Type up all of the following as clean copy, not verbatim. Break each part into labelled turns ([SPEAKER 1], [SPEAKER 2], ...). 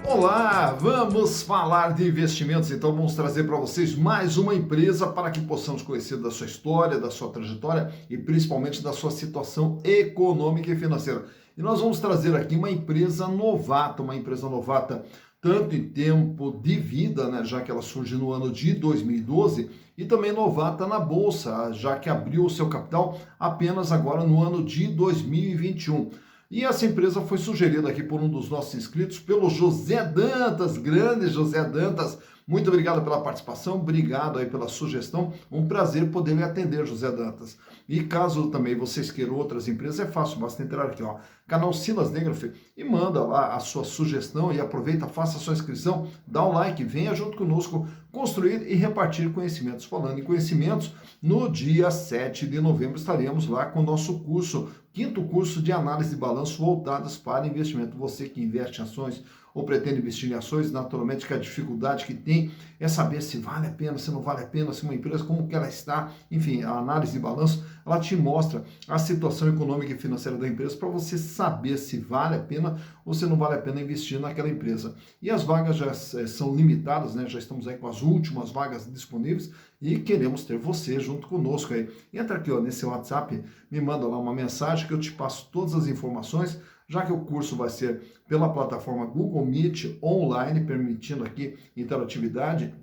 [SPEAKER 1] Olá, vamos falar de investimentos, então vamos trazer para vocês mais uma empresa para que possamos conhecer da sua história, da sua trajetória e principalmente da sua situação econômica e financeira. E nós vamos trazer aqui uma empresa novata tanto em tempo de vida, né, já que ela surge no ano de 2012, e também novata na bolsa, já que abriu o seu capital apenas agora no ano de 2021. E essa empresa foi sugerida aqui por um dos nossos inscritos, pelo José Dantas, grande José Dantas. Muito obrigado pela participação, obrigado aí pela sugestão. Um prazer poder lhe atender, José Dantas. E caso também vocês queiram outras empresas, é fácil, basta entrar aqui, ó, canal Silas Negraf, e manda lá a sua sugestão e aproveita, faça a sua inscrição, dá um like, venha junto conosco construir e repartir conhecimentos. Falando em conhecimentos, no dia 7 de novembro estaremos lá com o nosso curso, quinto curso de análise de balanço voltados para investimento. Você que investe em ações ou pretende investir em ações, naturalmente que a dificuldade que tem é saber se vale a pena, se não vale a pena, se uma empresa, como que ela está, enfim, a análise de balanço, ela te mostra a situação econômica e financeira da empresa para você saber se vale a pena ou se não vale a pena investir naquela empresa. E as vagas já são limitadas, né? Já estamos aí com as últimas vagas disponíveis e queremos ter você junto conosco aí. Entra aqui, ó, nesse WhatsApp, me manda lá uma mensagem que eu te passo todas as informações, já que o curso vai ser pela plataforma Google Meet online, permitindo aqui interatividade,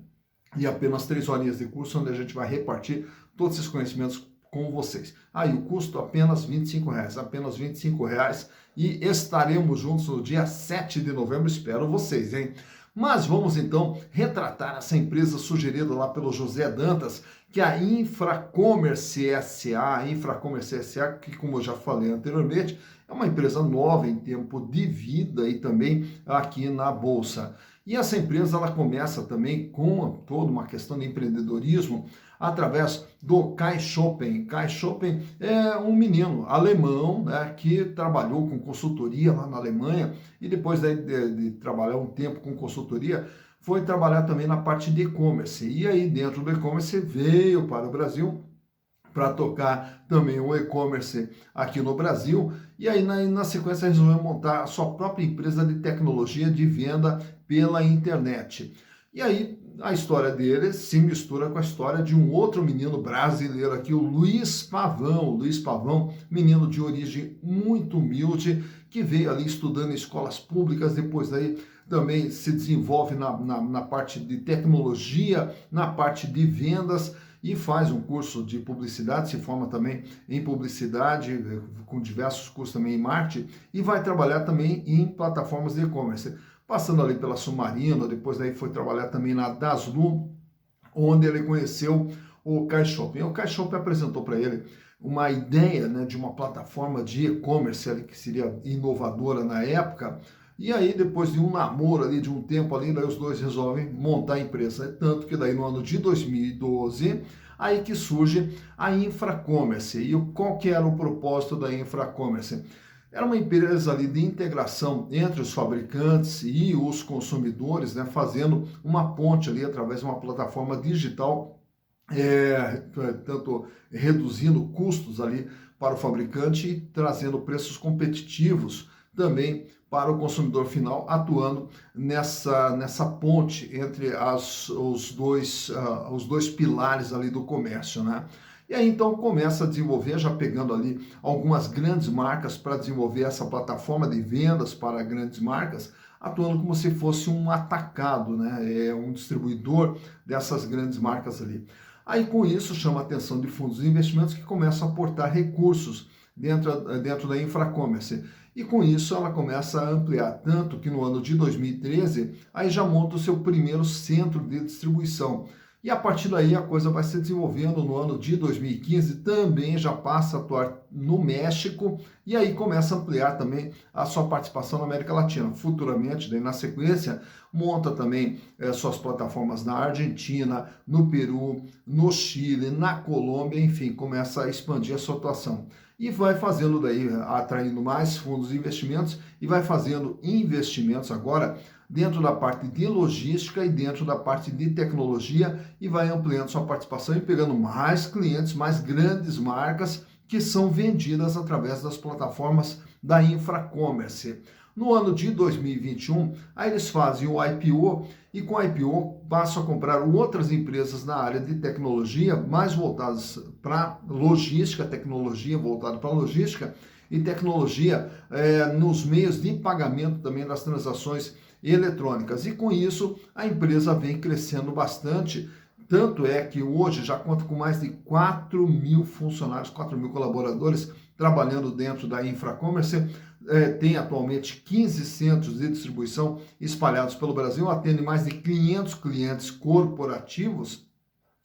[SPEAKER 1] e apenas 3 horinhas de curso, onde a gente vai repartir todos esses conhecimentos com vocês. Aí o custo apenas R$25, apenas R$25, e estaremos juntos no dia 7 de novembro, espero vocês, hein? Mas vamos então retratar essa empresa sugerida lá pelo José Dantas, que é a Infracommerce SA, que, como eu já falei anteriormente, é uma empresa nova em tempo de vida e também aqui na Bolsa. E essa empresa ela começa também com toda uma questão de empreendedorismo através do Kai Shoppen. Kai Shoppen é um menino alemão, né, que trabalhou com consultoria lá na Alemanha e depois de trabalhar um tempo com consultoria, foi trabalhar também na parte de e-commerce. E aí dentro do e-commerce veio para o Brasil para tocar também o e-commerce aqui no Brasil, e aí na sequência resolveu montar a sua própria empresa de tecnologia de venda pela internet. E aí a história dele se mistura com a história de um outro menino brasileiro aqui, o Luiz Pavão, menino de origem muito humilde, que veio ali estudando em escolas públicas, depois daí também se desenvolve na parte de tecnologia, na parte de vendas, e faz um curso de publicidade, se forma também em publicidade, com diversos cursos também em marketing, e vai trabalhar também em plataformas de e-commerce, passando ali pela Submarino, depois daí foi trabalhar também na Daslu, onde ele conheceu o Kai Shoppen. O Kai Shoppen apresentou para ele uma ideia, né, de uma plataforma de e-commerce que seria inovadora na época. E aí, depois de um namoro ali, de um tempo ali, daí os dois resolvem montar a empresa. Tanto que daí no ano de 2012, aí que surge a Infracommerce. E qual que era o propósito da Infracommerce? Era uma empresa ali de integração entre os fabricantes e os consumidores, né, fazendo uma ponte ali através de uma plataforma digital, tanto reduzindo custos ali para o fabricante e trazendo preços competitivos também para o consumidor final, atuando nessa ponte entre os dois pilares ali do comércio, né? E aí então começa a desenvolver, já pegando ali algumas grandes marcas para desenvolver essa plataforma de vendas para grandes marcas, atuando como se fosse um atacado, né? Um distribuidor dessas grandes marcas ali. Aí com isso chama a atenção de fundos de investimentos que começam a aportar recursos dentro da Infracommerce. E com isso ela começa a ampliar, tanto que no ano de 2013, aí já monta o seu primeiro centro de distribuição. E a partir daí a coisa vai se desenvolvendo. No ano de 2015 também já passa a atuar no México e aí começa a ampliar também a sua participação na América Latina. Futuramente, daí na sequência, monta também suas plataformas na Argentina, no Peru, no Chile, na Colômbia, enfim, começa a expandir a sua atuação. E vai fazendo daí, atraindo mais fundos de investimentos e vai fazendo investimentos agora dentro da parte de logística e dentro da parte de tecnologia e vai ampliando sua participação e pegando mais clientes, mais grandes marcas que são vendidas através das plataformas da Infracommerce. No ano de 2021, aí eles fazem o IPO e com o IPO passam a comprar outras empresas na área de tecnologia, mais voltadas para logística, tecnologia voltada para logística e tecnologia nos meios de pagamento também das transações eletrônicas. E com isso, a empresa vem crescendo bastante. Tanto é que hoje já conta com mais de 4 mil funcionários, 4 mil colaboradores trabalhando dentro da Infracommerce. Tem atualmente 15 centros de distribuição espalhados pelo Brasil, atende mais de 500 clientes corporativos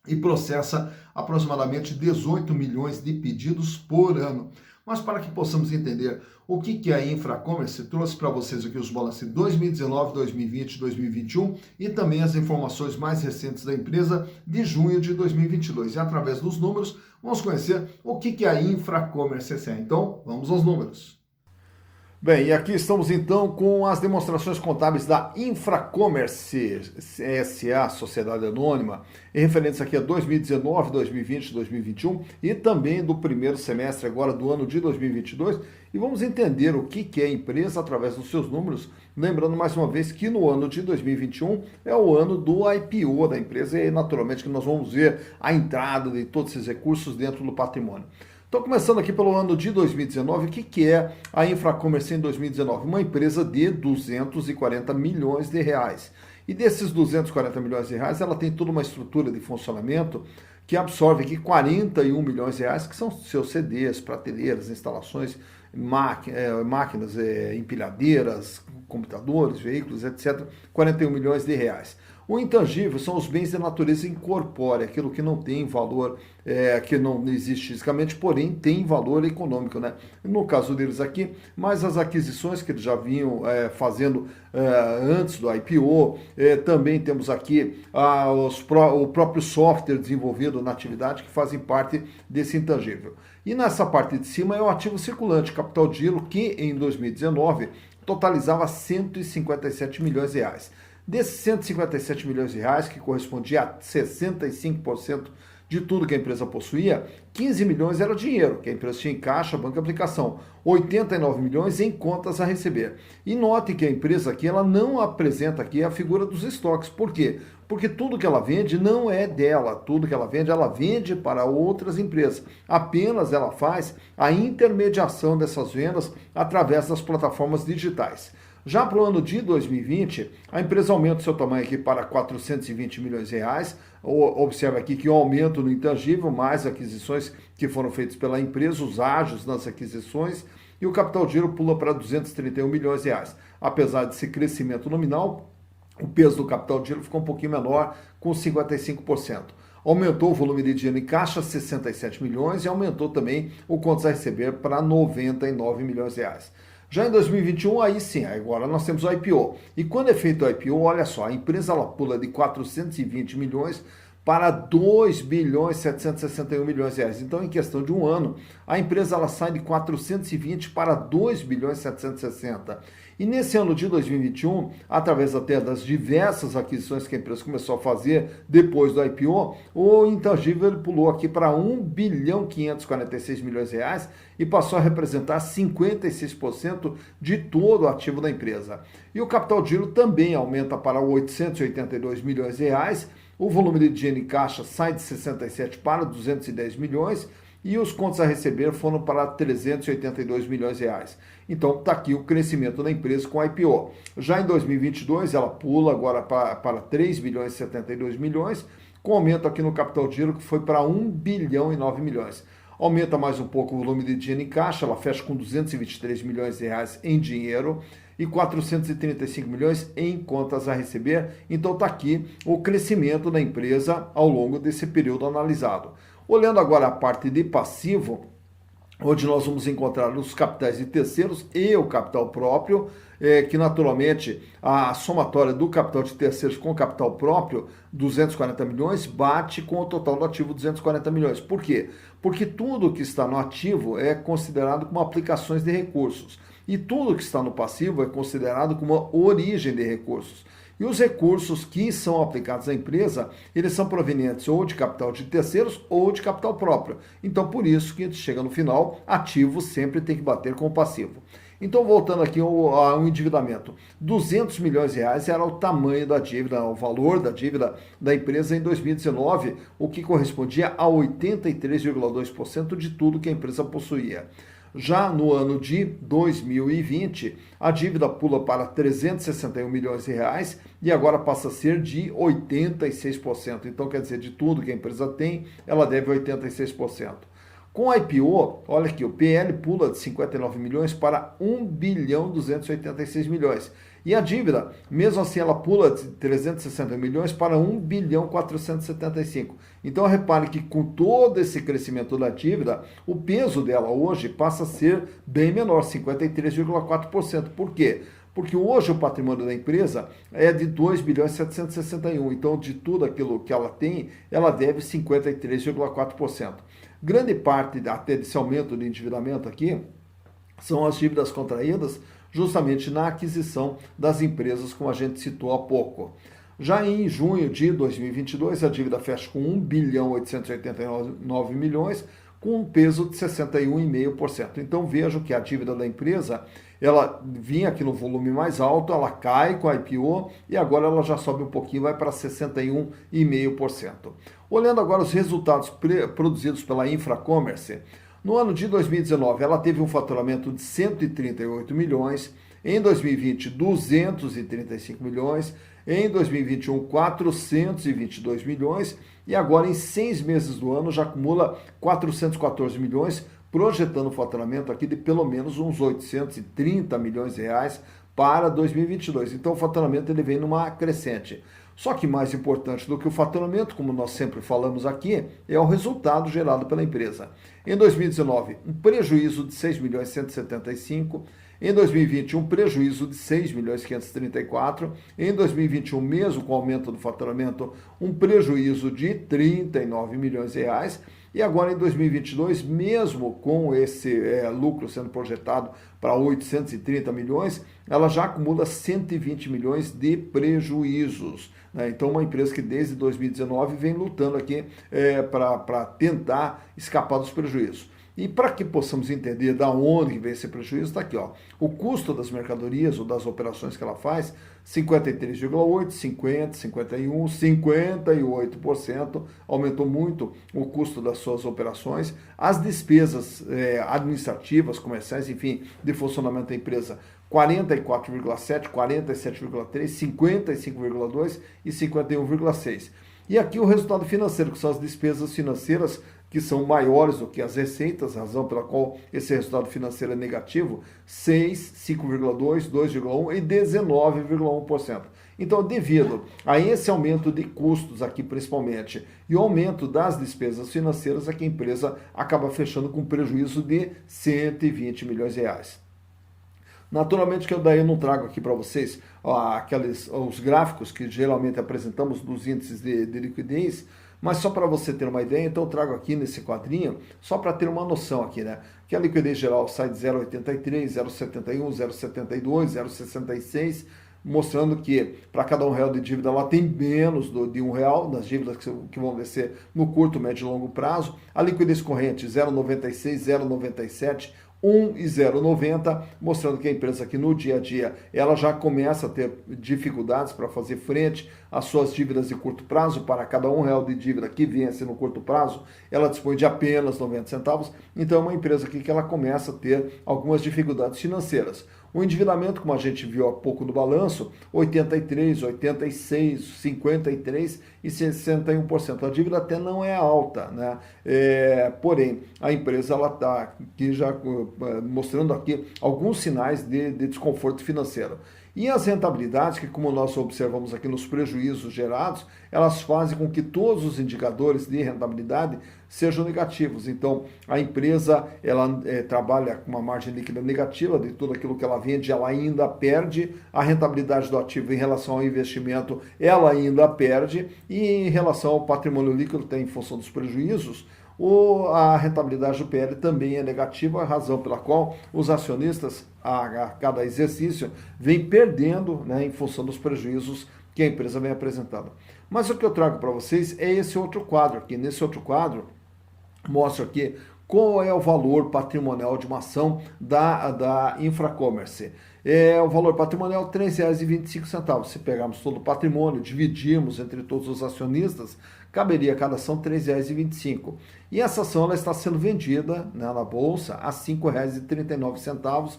[SPEAKER 1] e processa aproximadamente 18 milhões de pedidos por ano. Mas para que possamos entender o que a Infracommerce, trouxe para vocês aqui os balanços de 2019, 2020, 2021 e também as informações mais recentes da empresa de junho de 2022. E através dos números, vamos conhecer o que a Infracommerce é. Então, vamos aos números. Bem, e aqui estamos então com as demonstrações contábeis da Infracommerce SA, Sociedade Anônima, referentes aqui a 2019, 2020, 2021 e também do primeiro semestre agora do ano de 2022. E vamos entender o que é a empresa através dos seus números, lembrando mais uma vez que no ano de 2021 é o ano do IPO da empresa e naturalmente que nós vamos ver a entrada de todos esses recursos dentro do patrimônio. Então, começando aqui pelo ano de 2019, o que é a Infracommerce em 2019? Uma empresa de 240 milhões de reais. E desses 240 milhões de reais, ela tem toda uma estrutura de funcionamento que absorve aqui 41 milhões de reais, que são seus CDs, prateleiras, instalações, máquinas, empilhadeiras, computadores, veículos, etc. 41 milhões de reais. O intangível são os bens de natureza incorpórea, aquilo que não tem valor, que não existe fisicamente, porém tem valor econômico, né? No caso deles aqui, mais as aquisições que eles já vinham fazendo antes do IPO, também temos aqui o próprio software desenvolvido na atividade que fazem parte desse intangível. E nessa parte de cima é o ativo circulante, capital de giro, que em 2019 totalizava 157 milhões de reais. Desses 157 milhões de reais, que correspondia a 65% de tudo que a empresa possuía, 15 milhões era dinheiro, que a empresa tinha em caixa, banco e aplicação, 89 milhões em contas a receber. E note que a empresa aqui, ela não apresenta aqui a figura dos estoques. Por quê? Porque tudo que ela vende não é dela, tudo que ela vende para outras empresas. Apenas ela faz a intermediação dessas vendas através das plataformas digitais. Já para o ano de 2020, a empresa aumenta o seu tamanho aqui para 420 milhões de reais. Observe aqui que o aumento no intangível, mais aquisições que foram feitas pela empresa, os ágios nas aquisições, e o capital de giro pula para 231 milhões de reais. Apesar desse crescimento nominal, o peso do capital de giro ficou um pouquinho menor, com 55%. Aumentou o volume de dinheiro em caixa, 67 milhões, e aumentou também o contas a receber para 99 milhões de reais. Já em 2021, aí sim, agora nós temos o IPO. E quando é feito o IPO, olha só, a empresa ela pula de 420 milhões para 2 bilhões 761 milhões de reais. Então, em questão de um ano, a empresa ela sai de 420 para 2 bilhões 760. E nesse ano de 2021, através até das diversas aquisições que a empresa começou a fazer depois do IPO, o intangível pulou aqui para 1 bilhão 546 milhões de reais e passou a representar 56% de todo o ativo da empresa. E o capital de giro também aumenta para 882 milhões de reais, o volume de dinheiro em caixa sai de 67 para 210 milhões e os contos a receber foram para 382 milhões de reais. Então está aqui o crescimento da empresa com a IPO. Já em 2022 ela pula agora para 3 bilhões e 72 milhões, com aumento aqui no capital de giro que foi para 1 bilhão e 9 milhões. Aumenta mais um pouco o volume de dinheiro em caixa, ela fecha com 223 milhões de reais em dinheiro e 435 milhões em contas a receber. Então está aqui o crescimento da empresa ao longo desse período analisado. Olhando agora a parte de passivo, onde nós vamos encontrar os capitais de terceiros e o capital próprio, que naturalmente a somatória do capital de terceiros com capital próprio, 240 milhões, bate com o total do ativo 240 milhões. Por quê? Porque tudo que está no ativo é considerado como aplicações de recursos e tudo que está no passivo é considerado como origem de recursos. E os recursos que são aplicados à empresa, eles são provenientes ou de capital de terceiros ou de capital próprio. Então, por isso que chega no final, ativo sempre tem que bater com o passivo. Então, voltando aqui ao endividamento, 200 milhões de reais era o tamanho da dívida, o valor da dívida da empresa em 2019, o que correspondia a 83,2% de tudo que a empresa possuía. Já no ano de 2020, a dívida pula para 361 milhões de reais e agora passa a ser de 86%. Então, quer dizer, de tudo que a empresa tem, ela deve 86%. Com a IPO, olha aqui, o PL pula de 59 milhões para 1 bilhão 286 milhões. E a dívida, mesmo assim, ela pula de 360 milhões para 1 bilhão 475. Então, repare que com todo esse crescimento da dívida, o peso dela hoje passa a ser bem menor, 53,4%. Por quê? Porque hoje o patrimônio da empresa é de 2 bilhões 761. Então, de tudo aquilo que ela tem, ela deve 53,4%. Grande parte até desse aumento de endividamento aqui são as dívidas contraídas justamente na aquisição das empresas, como a gente citou há pouco. Já em junho de 2022, a dívida fecha com 1 bilhão 889 milhões, com um peso de 61,5%. Então vejo que a dívida da empresa, ela vinha aqui no volume mais alto, ela cai com a IPO e agora ela já sobe um pouquinho, vai para 61,5%. Olhando agora os resultados produzidos pela Infracommerce, no ano de 2019 ela teve um faturamento de 138 milhões, em 2020 235 milhões, em 2021 422 milhões e agora em 6 meses do ano já acumula 414 milhões, projetando o faturamento aqui de pelo menos uns 830 milhões de reais para 2022. Então o faturamento ele vem numa crescente. Só que mais importante do que o faturamento, como nós sempre falamos aqui, é o resultado gerado pela empresa. Em 2019, um prejuízo de 6 milhões 175, em 2020, um prejuízo de 6 milhões 534, em 2021, mesmo com o aumento do faturamento, um prejuízo de 39 milhões de reais, e agora em 2022, mesmo com esse lucro sendo projetado para 830 milhões, ela já acumula 120 milhões de prejuízos. Né? Então, uma empresa que desde 2019 vem lutando aqui para tentar escapar dos prejuízos. E para que possamos entender da onde vem esse prejuízo, está aqui, ó. O custo das mercadorias ou das operações que ela faz, 53,8%, 50%, 51%, 58%, aumentou muito o custo das suas operações. As despesas administrativas, comerciais, enfim, de funcionamento da empresa, 44,7%, 47,3%, 55,2% e 51,6%. E aqui o resultado financeiro, que são as despesas financeiras que são maiores do que as receitas, razão pela qual esse resultado financeiro é negativo, 6, 5,2, 2,1 e 19,1%. Então, devido a esse aumento de custos aqui principalmente e o aumento das despesas financeiras, aqui a empresa acaba fechando com um prejuízo de 120 milhões de reais. Naturalmente que eu daí não trago aqui para vocês os gráficos que geralmente apresentamos dos índices de liquidez, mas só para você ter uma ideia, então eu trago aqui nesse quadrinho, só para ter uma noção aqui, né? Que a liquidez geral sai de 0,83, 0,71, 0,72, 0,66, mostrando que para cada R$1 de dívida ela tem menos de R$1 nas dívidas que vão vencer no curto, médio e longo prazo. A liquidez corrente 0,96, 0,97, 1 e 0,90, mostrando que a empresa aqui no dia a dia, ela já começa a ter dificuldades para fazer frente às suas dívidas de curto prazo. Para cada R$1 de dívida que vence no curto prazo, ela dispõe de apenas 90 centavos. Então é uma empresa aqui que ela começa a ter algumas dificuldades financeiras. O endividamento, como a gente viu há pouco no balanço, 83, 86, 53 e 61%. A dívida até não é alta, né? Porém, a empresa ela está aqui já mostrando aqui alguns sinais de desconforto financeiro. E as rentabilidades, que como nós observamos aqui nos prejuízos gerados, elas fazem com que todos os indicadores de rentabilidade sejam negativos. Então, a empresa ela trabalha com uma margem líquida negativa de tudo aquilo que ela vende, ela ainda perde, a rentabilidade do ativo em relação ao investimento, ela ainda perde, e em relação ao patrimônio líquido, tem em função dos prejuízos, a rentabilidade do PL também é negativa, a razão pela qual os acionistas, a cada exercício, vêm perdendo, né, em função dos prejuízos que a empresa vem apresentando. Mas o que eu trago para vocês é esse outro quadro aqui. Nesse outro quadro, mostro aqui qual é o valor patrimonial de uma ação da Infracommerce. O valor patrimonial é R$ 3,25. Se pegarmos todo o patrimônio, dividirmos entre todos os acionistas, caberia a cada ação R$ 3,25. E essa ação ela está sendo vendida, né, na Bolsa a R$ 5,39.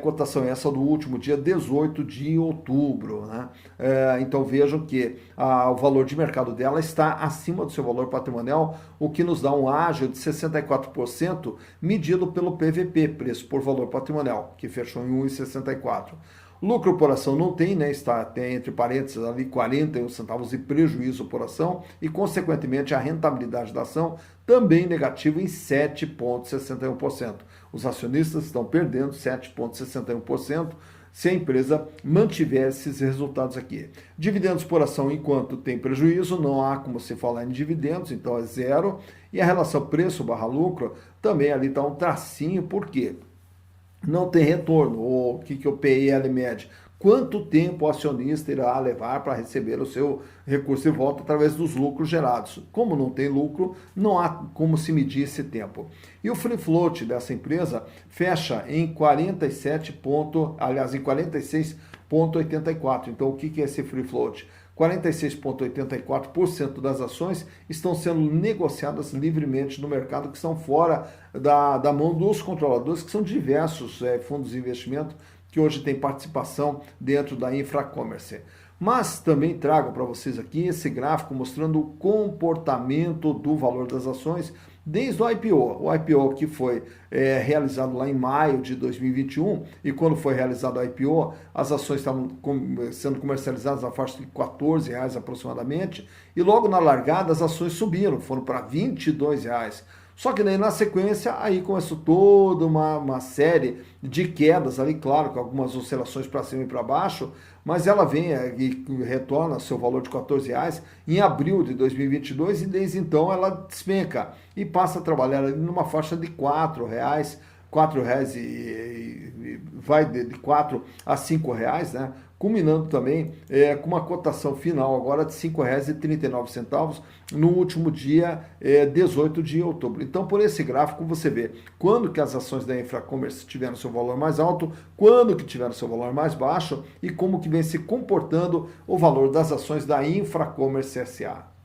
[SPEAKER 1] Cotação essa do último dia 18 de outubro. Né? Então vejam que o valor de mercado dela está acima do seu valor patrimonial, o que nos dá um ágio de 64%, medido pelo PVP, preço por valor patrimonial, que fechou em 1,64. Lucro por ação não tem, né? Tem entre parênteses ali 41 centavos de prejuízo por ação e, consequentemente, a rentabilidade da ação também negativa em 7,61%. Os acionistas estão perdendo 7,61% se a empresa mantiver esses resultados aqui. Dividendos por ação, enquanto tem prejuízo, não há como se falar em dividendos, então é zero. E a relação preço/lucro também ali está um tracinho, por quê? Não tem retorno. O que o PL mede? Quanto tempo o acionista irá levar para receber o seu recurso de volta através dos lucros gerados? Como não tem lucro, não há como se medir esse tempo. E o free float dessa empresa fecha em 46,84. Então, o que é esse free float? 46,84% das ações estão sendo negociadas livremente no mercado, que estão fora da mão dos controladores, que são diversos fundos de investimento que hoje têm participação dentro da Infracommerce. Mas também trago para vocês aqui esse gráfico mostrando o comportamento do valor das ações desde o IPO. O IPO que foi realizado lá em maio de 2021, e quando foi realizado o IPO, as ações estavam sendo comercializadas na faixa de R$ 14 aproximadamente, e logo na largada as ações subiram, foram para R$ 22. Só que daí na sequência, aí começou toda uma série de quedas ali, claro, com algumas oscilações para cima e para baixo, mas ela vem e retorna seu valor de R$ 14 em abril de 2022, e desde então ela despenca e passa a trabalhar ali numa faixa de R$ 4, e vai de 4 a R$ 5, né? Culminando também com uma cotação final agora de R$ 5,39 no último dia 18 de outubro. Então, por esse gráfico, você vê quando que as ações da Infracommerce tiveram seu valor mais alto, quando que tiveram seu valor mais baixo e como que vem se comportando o valor das ações da Infracommerce S.A.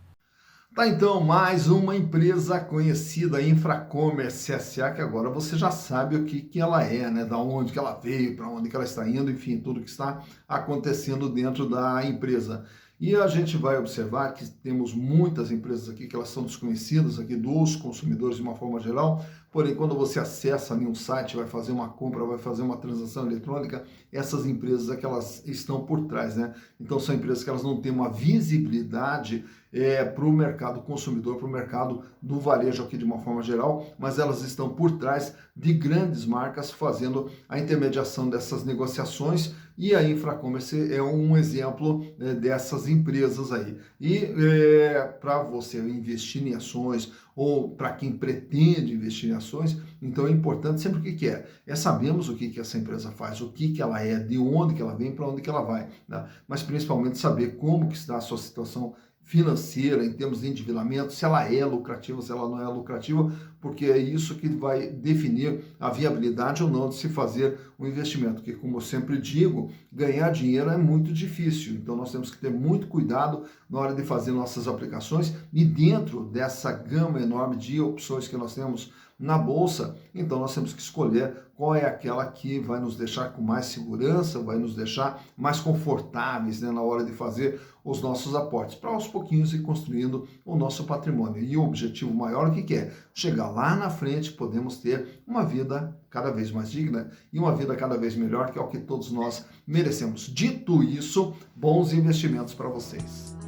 [SPEAKER 1] Tá, então, mais uma empresa conhecida, Infracommerce S.A., que agora você já sabe o que ela é, né? Da onde que ela veio, para onde que ela está indo, enfim, tudo que está acontecendo dentro da empresa. E a gente vai observar que temos muitas empresas aqui que elas são desconhecidas aqui dos consumidores de uma forma geral, porém quando você acessa ali um site, vai fazer uma compra, vai fazer uma transação eletrônica, essas empresas é que elas estão por trás, né? Então são empresas que elas não têm uma visibilidade para o mercado consumidor, para o mercado do varejo aqui de uma forma geral, mas elas estão por trás de grandes marcas fazendo a intermediação dessas negociações, e a Infracommerce é um exemplo dessas empresas aí. E para você investir em ações, ou para quem pretende investir em ações, então é importante sempre o que é. Sabermos o que essa empresa faz, o que ela é, de onde que ela vem, para onde que ela vai, né? Mas principalmente saber como que está a sua situação financeira, em termos de endividamento, se ela é lucrativa, se ela não é lucrativa, porque é isso que vai definir a viabilidade ou não de se fazer um investimento, porque, como eu sempre digo, ganhar dinheiro é muito difícil, então nós temos que ter muito cuidado na hora de fazer nossas aplicações, e dentro dessa gama enorme de opções que nós temos na bolsa, então nós temos que escolher qual é aquela que vai nos deixar com mais segurança, vai nos deixar mais confortáveis, né, na hora de fazer os nossos aportes, para aos pouquinhos ir construindo o nosso patrimônio. E o objetivo maior, o que é? Chegar lá na frente, podemos ter uma vida cada vez mais digna e uma vida cada vez melhor, que é o que todos nós merecemos. Dito isso, bons investimentos para vocês.